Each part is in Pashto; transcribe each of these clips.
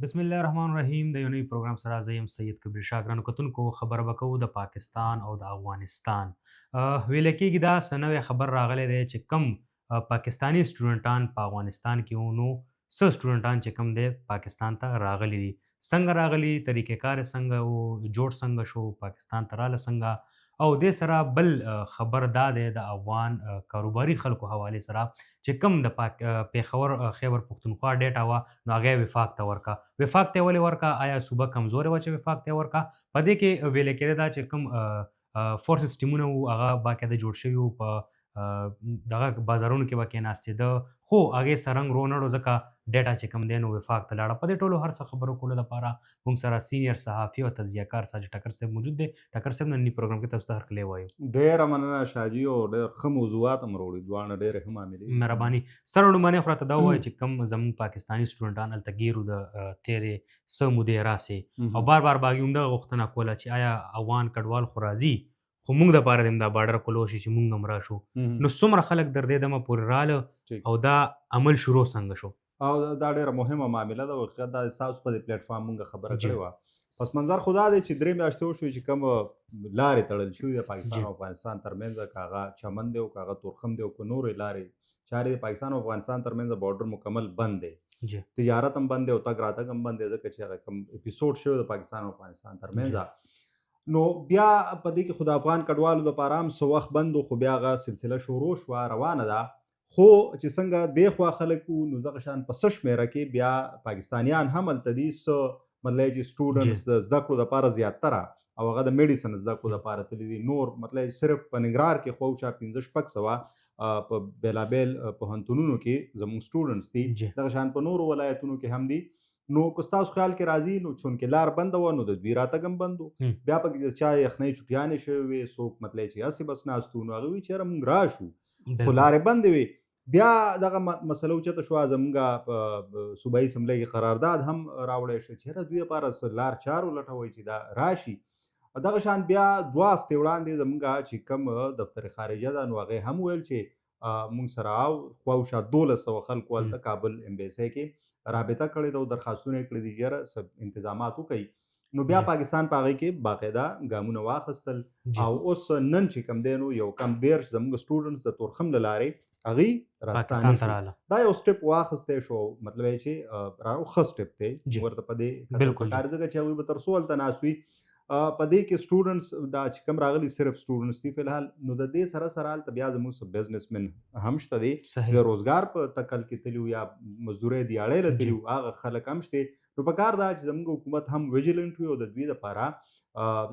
بسم الله الرحمن الرحیم د یو نوي پروګرام سره زه یم سید کبیر شاه ګرانو کتونکو خبره به کوو د پاکستان او د افغانستان ویل کېږي دا څه نوی خبر راغلی دی چې کم پاکستانی سټوډنټان په افغانستان کې وو نو څه سټوډنټان چې کم دی پاکستان ته راغلي دي څنګه راغلي طریقې کار یې څنګه وو جوړ څنګه شو پاکستان ته راله څنګه او دې سره بل خبر دا دی د افغان کاروباري خلکو حوالې سره چې کم د پیښور خیبر پښتونخوا ډیټا وه نو هغه یې وفاق ته ورکه وفاق ته ولې ورکه آیا صوبه کمزورې وه چې وفاق ته ورکه په دې کې ویل کېده دا چې کوم فورسز ټیمونه وو هغه باقاعده جوړ شوي وو په دغه بازارونو کې به کېناستېده خو هغې سرنګ رونړو ځکه ډیټا چې کم دی نو وفاق ته لاړه په دې ټولو هر څه خبرو کولو لپاره موږ سره سینیر صحافي او تجزیه کار ساجد ټکر صاحب موجود دی ټکر صاحب ننني پروګرام کې تاسو ته هرکلی وایو ډېره مننه شاجي او ډېر ښه موضوعات هم راوړي دواړه ډېرې ښه معاملې مهرباني سره لومړنۍ خو راته دا ووایه چې کوم زموږ پاکستاني سټوډنټان هلته ګیرو د تېرې څه مودې راسې او بار بار به هغوی همدغه غوښتنه کوله چې آیا افغان کډوال خو راځي خو موږ دپاره د همدا بارډر کولو شي چې موږ هم راشو نو څومره خلک در دې دمه پورې راله او دا عمل شروع څنګه شو او دا ډېره مهمه معامله ده حقیقت دا ستاسو په دې پلیټفارم مونږ خبره کړې وه پس منظر خو دا دی چې 3 میاشتې وشوې چې کوم لارې تړل شوي د پاکستان او افغانستان ترمنځ که هغه چمن دی او که هغه تورخم دی او که نورې لارې چارې د پاکستان او افغانستان ترمنځ بارډر مکمل بند دی تجارت هم بند دی او تګ راتګ هم بند دی ځکه چې هغه کوم اپیسوډ شوی د پاکستان او افغانستان ترمنځ نو بیا په دې کې خو د افغان کډوالو دپاره هم څه وخت بند خو بیا هغه سلسله شروع شوه روانه ده خو چې څنګه دې خوا خلک وو نو دغه شان په څه شمېره کې بیا پاکستانیان هم هلته دي څه مطلب چې سټوډنټس د زده کړو دپاره زیاتره او هغه د میډیسن زده کړو دپاره تللي دي نور مطلب صرف په ننګرهار کې خواوشا 15-16 په بېلابېل پوهنتونونو کې زموږ سټوډنټس دي دغه شان په نورو ولایتونو کې هم دي نو که ستاسو خیال کې راځي نو چونکې لار بنده وه نو د دوی راتګ هم بند و بیا پکې چا یخنۍ چوټیانې شوې وې څوک مطلب چې هسې بس ناست وو نو هغوی وایي چې یاره مونږ راشو خو لارې بندې وې بیا دغه مسله اوچته شوه زمونږ په صوبایي اسمبلۍ کې قرارداد هم راوړی شو چې یاره دوی لپاره لار چار ولټوئ چې دا راشي دغه شان بیا 2 هفتې وړاندې زمونږ چې کوم دفتر خارجه ده نو هغې هم ویل چې مونږ سره او خواوشا 1200 خلکو هلته کابل امبیسۍ کې رابطه کړې ده او درخواستونه یې کړي دي یاره سب انتظامات وکړي نو بیا پاکستان په هغې کې باقاعده ګامونه واخیستل او اوس نن چې کوم دی نو یو کم 13 زموږ سټوډنټس د تورخم له لارې هغوی راستانه شو دا یو سټپ واخیستی شو مطلب یې چې ښه سټپ دی ورته په دې کار ځکه چې هغوی به تر څو هلته ناست وي په دې کې سټوډنټس دا چې کوم راغلي صرف سټوډنټس دي فلحال نو د دې سره سره هلته بیا زموږ څه بزنسمن هم شته دي چې د روزګار په تکل کې تلي یا مزدورۍ دیاړۍ له تلي هغه خلک هم شته نو په کار دا چې زموږ حکومت هم ویجیلنټ وي او د دوی دپاره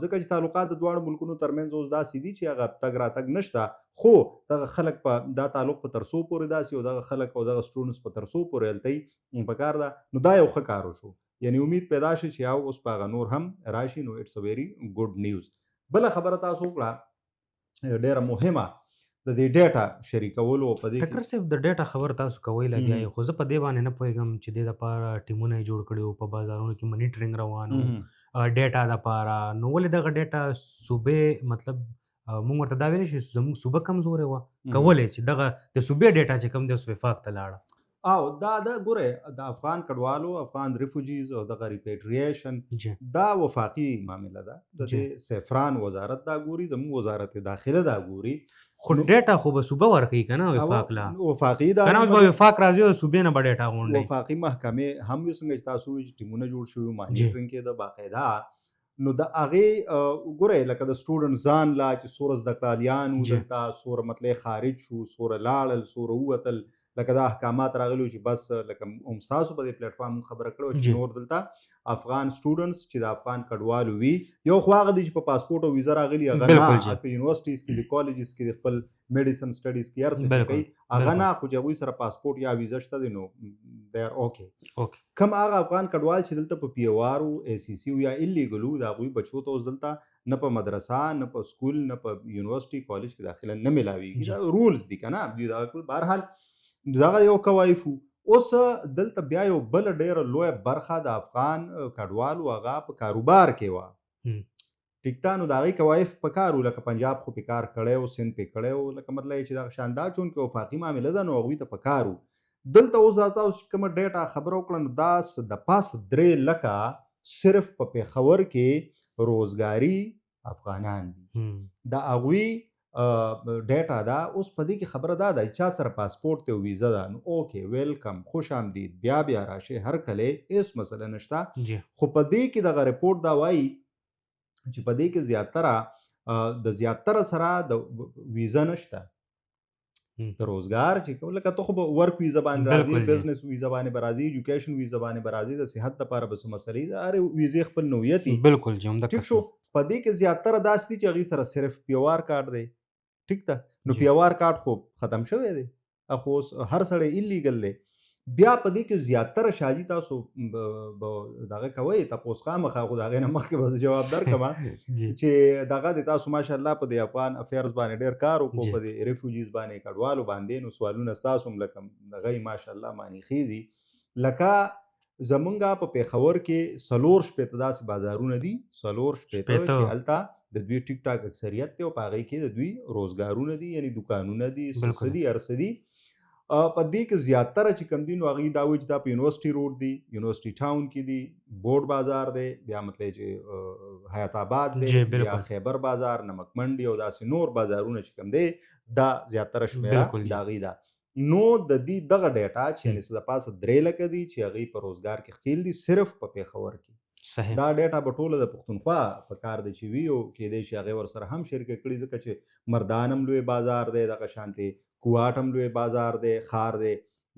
ځکه چې تعلقات د دواړو ملکونو ترمنځ اوس داسې دي چې هغه تګ راتګ نشته خو دغه خلک په دا تعلق په تر څو پورې داسې او دغه خلک او دغه سټوډنټس په تر څو پورې هلته په کار ده نو دا یو ښه کار وشو یعنی امید پیدا شي چې یو اوس په هغه نور هم راشي نو اټس ا ویری ګډ نیوز بله خبره تاسو وکړه ډېره مهمه د دې ډیټا شریکولو په دې ټکر صاحب د ډیټا خبر تاسو کوئ لګیا یې خو زه په دې باندې نه پوهېږم چې دې دپاره ټیمونه یې جوړ کړي وو په بازارونو کې منیټرنګ روان وو ډیټا دپاره نو ولې دغه ډیټا صوبې مطلب موږ ورته دا ویلی شي زموږ صوبه کمزورې وه کولی چې دغه د صوبې ډیټا چې کوم دی اوس وفاق ته لاړه او دا ګوره د افغان کډوالو افغان ریفوجیز او دغه ریپیټریشن دا وفاقي معامله ده د دې سیفران وزارت دا ګوري زموږ وزارت داخله دا ګوري خو ډیټا خو به صوبه ورکوي که نه وفاق لا وفاقي دا که نه اوس به وفاق راځي او صوبې نه به ډیټا غونډوي وفاقي محکمې هم یو څنګه چې تاسو وایي چې ټیمونه جوړ شوي مانیټرنګ کې د باقاعده نو د هغې ګورئ لکه د سټوډنټ ځان لا چې څومره زده کړالیان وو دلته څومره مطلب خارج شو څومره لاړل څومره ووتل لکه دا احکامات راغلي چې بس لکه هم ستاسو په دې پلیټفارم خبره کړې چې نور دلته افغان سټوډنټس چې د افغان کډوالو وي یو خو هغه دي چې په پاسپورټ او ویزا راغلي هغه نه که یونیورسټیز کې د کالجز کې د خپل میډیسن سټډیز کې هر څه کوي هغه نه خو چې هغوی سره پاسپورټ یا ویزا شته دی نو دی ار اوکې کوم هغه افغان کډوال چې دلته په پی او آر او ای سی سی یا ایلیګل وو د هغوی بچو ته اوس دلته نه په مدرسه نه په سکول نه په یونیورسټي کالج کې داخله نه میلاویږي دا رولز دي که نه دوی دغه ټول بهرحال دغه یو کوایف اوس دلته بیا یو بل ډیره لویه برخه د افغان کډوالو هغه په کاروبار کې وه ټیک ده نو د هغې کوایف په کار وو لکه پنجاب خو پې کار کړی و سند پې کړی و لکه مطلب یې چې دغه شان دا چونکې وفاقي معامله ده نو هغوی ته په کار وو دلته اوس دا تاسو کومه ډیټا خبره وکړه نو دا د پاسه 3 لکه صرف په پېښور کې روزګاري افغانان دي. د هغوی ډیټا دا اوس په دې کې خبره دا ده چا سره پاسپورټ دی او ویزا ده نو اوکې ویلکم خوش آمدید بیا راشئ هر کله هیڅ مسله نشته. خو په دې کې دغه رپورټ دا وایي چې په دې کې زیاتره سره د ویزا نشته د روزګار چې کوم لکه ته خو به ورک ویزا باندې راځي بزنس ویزا باندې به راځي ایجوکیشن ویزا باندې به راځي د صحت لپاره به څه مسلې ده هرې ویزې خپل نوعیت دي بالکل جی همدا ټیک شو. په دې کې زیاتره داسې دي چې هغوی سره صرف پیوار کارت دی ټیک ده نو پیوار کارت خو ختم شوی دی خو اوس هر سړی ایلیګل دی. بیا په دې کې زیاتره شاجي تاسو دغه کوئ تپوس خامخا خو د هغې نه مخکې به جواب درکړم چې دغه د تاسو ماشاءالله په د افغان افیرز باندې ډېر کار وکړو په د ریفیوجیز باندې کډوالو باندې نو سوالونه ستاسو هم لکه دغه ماشاءالله معنی خیزي لکه زمونږ په پېښور کې 4 شپېته داسې بازارونه دي 4 شپېته چې هلته د دوی ټیک ټاک اکثریت دی او په هغې کې د دوی روزګارونه دي یعنی دوکانونه دي څه دي هر څه دي. په دې کې زیاتره چې کوم دي نو هغوی دا وایي چې دا په یونیورسټي روډ دی یونیورسټي ټاون کې دي بورډ بازار دی بیا مطلب چې حیات آباد دی بیا خیبر بازار نمک منډي او داسې نور بازارونه چې کوم دی دا زیاتره شمیره د هغوی ده. نو د دې دغه ډیټا چې یعنې څه د پاسه 3 لکه دي چې هغوی په روزګار کې ښکیل دي صرف په پېښور کې دا ډیټا به ټوله د پښتونخوا په کار دی چې وي او کیدای شي هغې ورسره هم شریکه کړي ځکه چې مردان هم لوی بازار دی دغه شانتې کوواټ هم لوی بازار دی ښار دی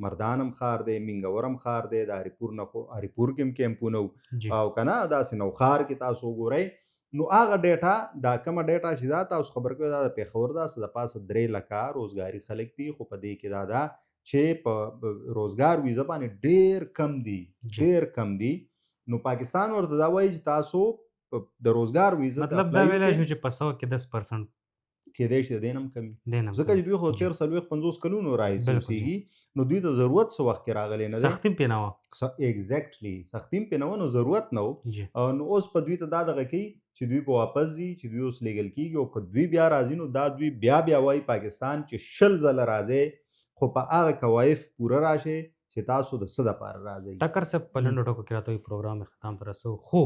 مردان هم ښار دی منګور هم ښار دی د هریپور نه خو هریپور کې هم کیمپونه او که نه داسې نوښار کې تاسو وګورئ نو هغه ډیټا دا کومه ډیټا چې دا تاسو خبر کوئ دا د پېښور دا څه د پاسه 3 لکه روزګاري خلک دي خو په دې کې دا ده چې په روزګار ویزه باندې ډېر کم دي نو پاکستان ورته دا وایي چې تاسو د روزګار ویزه مطلب دا ویلی شو چې په 100 کې 10% کېدای شي د دې نه هم کم ځکه چې دوی خو 40-50 کلونو راهیسې اوسېږي نو دوی ته ضرورت څه وخت کې راغلی نه دی سختي پې نه وه ایګزیکټلي سختي هم پې نه وه نو ضرورت نه و نو اوس په دوی ته دا دغه کوي چې دوی په واپس ځي چې دوی اوس لیګل کېږي او که دوی بیا راځي نو دا دوی بیا وایي پاکستان چې 20 ځله راځئ خو په هغه کوایف پوره راشئ چې تاسو د څه دپاره راځئ. ټکر صاحب په لنډو ټکو کې راته وایي پروګرام اختتام ته رسو خو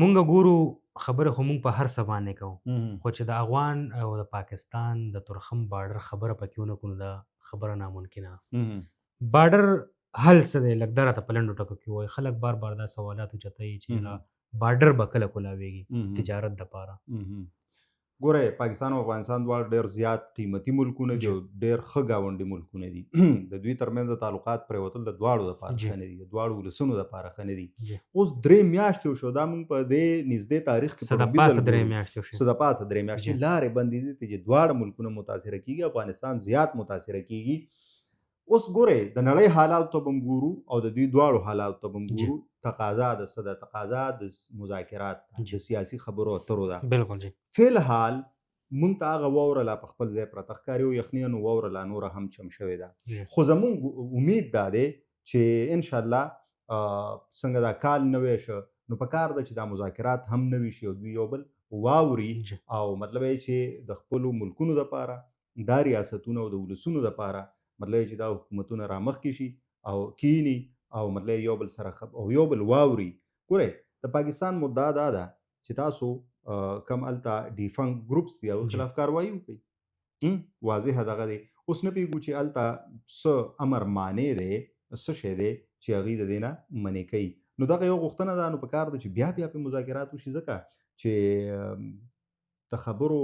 مونږ ګورو خبره خو مونږ په هر څه باندې کوو خو چې د افغان او د پاکستان د تورخم بارډر خبره پکې ونه کړو دا خبره ناممکنه بارډر حل څه دی لږ دا راته په لنډو ټکو کې وایي خلک بار دا سوالات اوچتوي چې بارډر به کله کولاویږي تجارت دپاره. ګورئ پاکستان او افغانستان دواړه ډېر زیات قیمتي ملکونه دي او ډېر ښه ګاونډي ملکونه دي د دوی ترمنځ د تعلقات پرېوتل د دواړو دپاره ښه نه دي د دواړو ولسونو دپاره ښه نه دي. اوس 3 میاشتې وشو دا موږ په دې نږدې تاریخ کې څه د پاسه 3 میاشتې لارې بندې دي چې دواړه ملکونه متاثره کېږي افغانستان زیات متاثره کېږي. اوس ګورئ د نړۍ حالاتو ته به هم ګورو او د دوی دواړو حالاتو ته به هم ګورو تقاضا د څه ده تقاضا د مذاکرات د سیاسي خبرو اترو ده بالکل جی فی الحال مونږ ته هغه واوره لا په خپل ځای پرته ښکاري او یخني واوره لا نوره هم چم شوې ده خو زمونږ امید دا دی چې انشاءالله څنګه دا کال نوی شه نو په کار ده چې دا مذاکرات هم نوي شي او دوی یو بل واوري او مطلب یې چې د خپلو ملکونو دپاره دا ریاستونه او د ولسونو دپاره مطلب چې دا حکومتونه رامخکې شي او کینی او مطلب یو بل سره او یو بل واوري. ګورئ د پاکستان مدعا دا ده چې تاسو کم هلته ډیفنګ ګروپس دي او خلاف کاروایي وکړئ واضحه دغه دی. اوس نه پوهېږو چې هلته څه امر مانع دی څه شی دی چې هغوی د دې نه منع کوي نو دغه یو غوښتنه ده نو په کار ده چې بیا پرې مذاکرات وشي ځکه چې د خبرو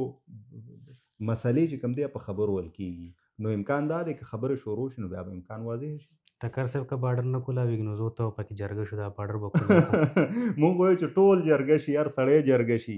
مسلې چې کوم دی په خبرو حل کېږي نو امکان دا دی که خبرې شروع شي نو بیا به امکان واضح شي. ټکر صاحب که بارډر نه کولاویږي نو زه ته پکې جرګه شو دا بارډر به کولاوي مونږ وایو چې ټول جرګه شي هر سړی جرګه شي